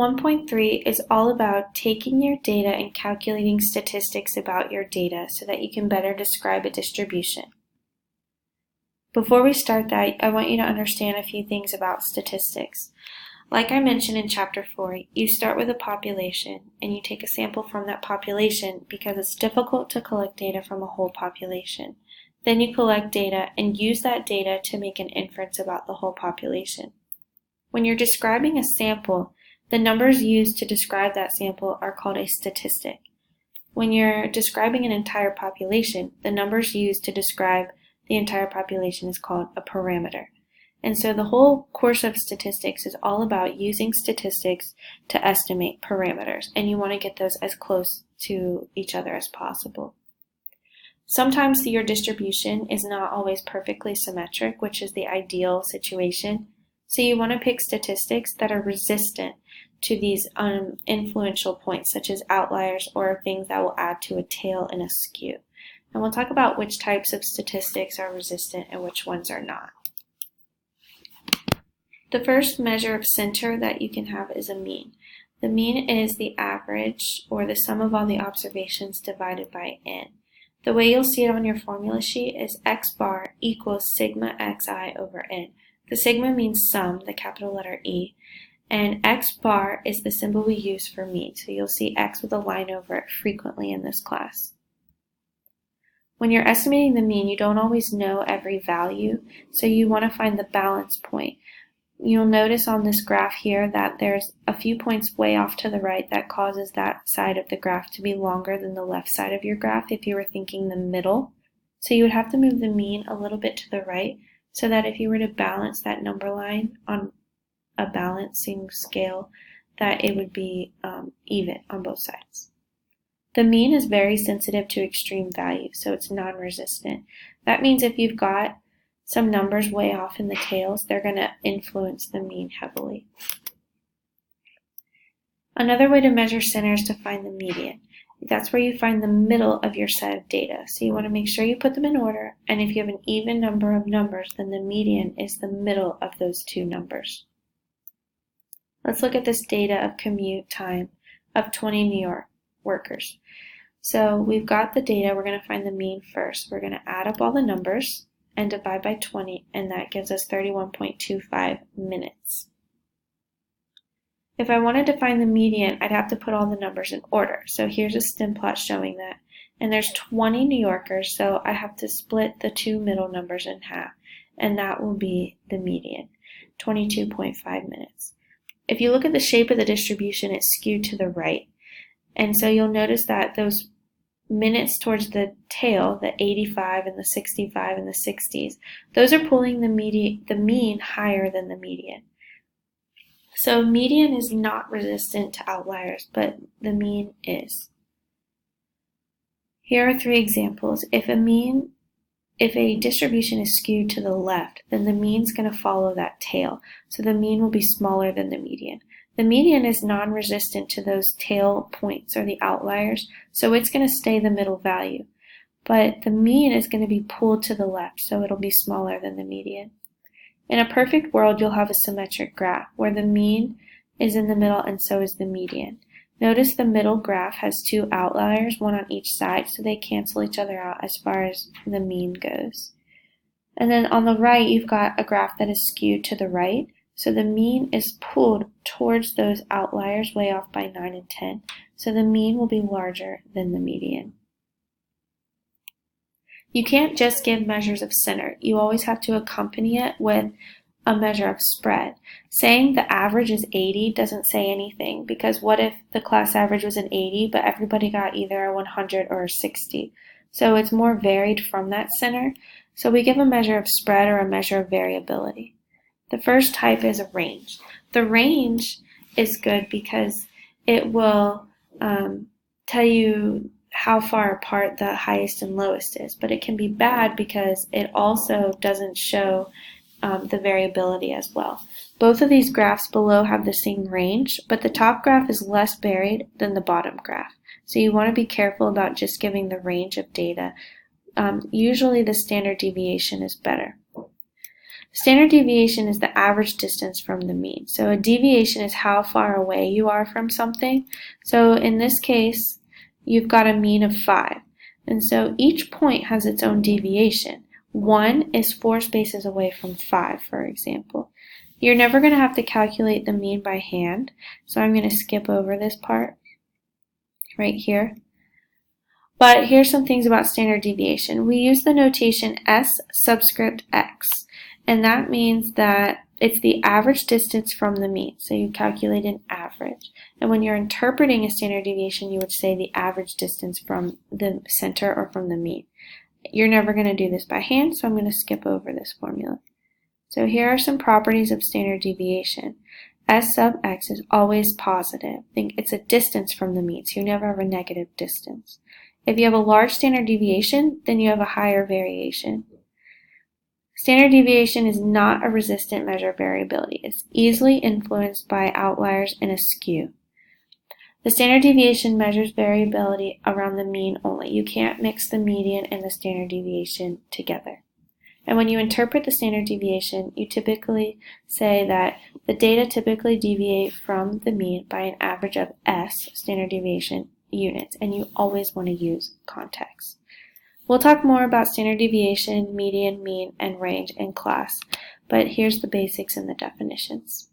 1.3 is all about taking your data and calculating statistics about your data so that you can better describe a distribution. Before we start that, I want you to understand a few things about statistics. Like I mentioned in Chapter 4, you start with a population and you take a sample from that population because it's difficult to collect data from a whole population. Then you collect data and use that data to make an inference about the whole population. When you're describing a sample, the numbers used to describe that sample are called a statistic. When you're describing an entire population, the numbers used to describe the entire population is called a parameter. And so the whole course of statistics is all about using statistics to estimate parameters, and you want to get those as close to each other as possible. Sometimes your distribution is not always perfectly symmetric, which is the ideal situation. So you want to pick statistics that are resistant to these influential points, such as outliers or things that will add to a tail and a skew. And we'll talk about which types of statistics are resistant and which ones are not. The first measure of center that you can have is a mean. The mean is the average, or the sum of all the observations divided by n. The way you'll see it on your formula sheet is x bar equals sigma xi over n. The sigma means sum, the capital letter E, and x bar is the symbol we use for mean. So you'll see x with a line over it frequently in this class. When you're estimating the mean, you don't always know every value, so you want to find the balance point. You'll notice on this graph here that there's a few points way off to the right that causes that side of the graph to be longer than the left side of your graph if you were thinking the middle. So you would have to move the mean a little bit to the right so that if you were to balance that number line on a balancing scale, that it would be even on both sides. The mean is very sensitive to extreme values, so it's non-resistant. That means if you've got some numbers way off in the tails, they're going to influence the mean heavily. Another way to measure center is to find the median. That's where you find the middle of your set of data. So you want to make sure you put them in order, and if you have an even number of numbers, then the median is the middle of those two numbers. Let's look at this data of commute time of 20 New York workers. So we've got the data, we're going to find the mean first. We're going to add up all the numbers and divide by 20, and that gives us 31.25 minutes. If I wanted to find the median, I'd have to put all the numbers in order. So here's a stem plot showing that. And there's 20 New Yorkers, so I have to split the two middle numbers in half, and that will be the median, 22.5 minutes. If you look at the shape of the distribution, it's skewed to the right. And so you'll notice that those minutes towards the tail, the 85 and the 65 and the 60s, those are pulling the mean higher than the median. So median is not resistant to outliers, but the mean is. Here are three examples. If a distribution is skewed to the left, then the mean is going to follow that tail. So the mean will be smaller than the median. The median is non-resistant to those tail points or the outliers, so it's going to stay the middle value. But the mean is going to be pulled to the left, so it'll be smaller than the median. In a perfect world, you'll have a symmetric graph where the mean is in the middle and so is the median. Notice the middle graph has two outliers, one on each side, so they cancel each other out as far as the mean goes. And then on the right, you've got a graph that is skewed to the right. So the mean is pulled towards those outliers way off by 9 and 10. So the mean will be larger than the median. You can't just give measures of center. You always have to accompany it with a measure of spread. Saying the average is 80 doesn't say anything, because what if the class average was an 80 but everybody got either a 100 or a 60? So it's more varied from that center. So we give a measure of spread or a measure of variability. The first type is a range. The range is good because it will tell you how far apart the highest and lowest is, but it can be bad because it also doesn't show the variability as well. Both of these graphs below have the same range, but the top graph is less varied than the bottom graph. So you want to be careful about just giving the range of data. Usually the standard deviation is better. Standard deviation is the average distance from the mean. So a deviation is how far away you are from something. So in this case, you've got a mean of 5. And so each point has its own deviation. 1 is 4 spaces away from 5, for example. You're never going to have to calculate the mean by hand, so I'm going to skip over this part right here. But here's some things about standard deviation. We use the notation S subscript x, and that means that it's the average distance from the mean. So you calculate an average. And when you're interpreting a standard deviation, you would say the average distance from the center or from the mean. You're never going to do this by hand, so I'm going to skip over this formula. So here are some properties of standard deviation. S sub x is always positive. Think it's a distance from the mean, so you never have a negative distance. If you have a large standard deviation, then you have a higher variation. Standard deviation is not a resistant measure of variability. It's easily influenced by outliers and a skew. The standard deviation measures variability around the mean only. You can't mix the median and the standard deviation together. And when you interpret the standard deviation, you typically say that the data typically deviate from the mean by an average of S, standard deviation, units, and you always want to use context. We'll talk more about standard deviation, median, mean, and range in class, but here's the basics and the definitions.